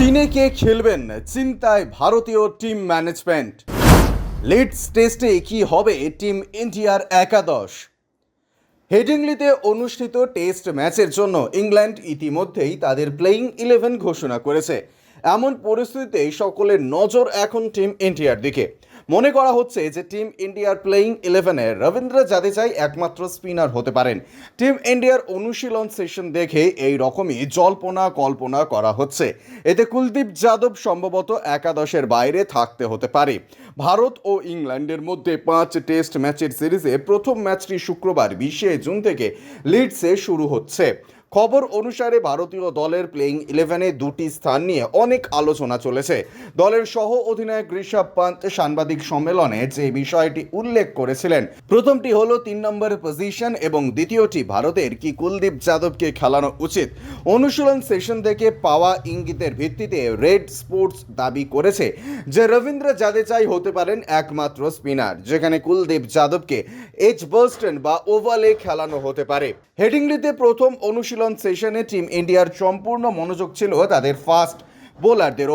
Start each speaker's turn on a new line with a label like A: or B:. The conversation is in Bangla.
A: দিনে কে খেলবেন চিন্তায় ভারতীয় টিম ম্যানেজমেন্ট। লিডস টেস্টে কি হবে টিম ইন্ডিয়ার একাদশ। হেডিংলিতে অনুষ্ঠিত টেস্ট ম্যাচের জন্য ইংল্যান্ড ইতিমধ্যেই তাদের প্লেইং 11 ঘোষণা করেছে। এমন পরিস্থিতিতে সকলের নজর এখন টিম ইন্ডিয়ার দিকে। মনে করা হচ্ছে যে টিম ইন্ডিয়ার প্লেইং 11-এ রবীন্দ্র জাদেজাই একমাত্র স্পিনার হতে পারেন। টিম ইন্ডিয়ার অনুশীলন সেশন দেখে এই রকমই জল্পনা কল্পনা করা হচ্ছে। এতে কুলদীপ যাদব সম্ভবত একাদশের বাইরে থাকতে হতে পারে। ভারত ও ইংল্যান্ডের মধ্যে 5 টেস্ট ম্যাচের সিরিজে প্রথম ম্যাচটি শুক্রবার 20শে জুন থেকে লিডসে শুরু হচ্ছে। খবর অনুসারে ভারতীয় দলের প্লেইং 11-এ দুটি স্থান নিয়ে অনেক আলোচনা চলেছে। দলের সহ অধিনায়ক ঋষভ পান্ত সাংবাদিক সম্মেলনে যে বিষয়টি উল্লেখ করেছিলেন, প্রথমটি হলো 3 নম্বর পজিশন এবং দ্বিতীয়টি ভারতের কি কুলদীপ যাদবকে খেলানো উচিত। অনুশীলন সেশন থেকে পাওয়া ইঙ্গিতের ভিত্তিতে রেড স্পোর্টস দাবি করেছে যে রবীন্দ্র জাদেজাই হতে পারেন একমাত্র স্পিনার, যেখানে কুলদীপ যাদবকে এজবাস্টন বা ওভালে খেলানো হতে পারে। হেডিংলিতে প্রথম অনুশীলন সেশনে টিম ইন্ডিয়ার সম্পূর্ণ মনোযোগ ছিল তাদের ফাস্ট বোলারদের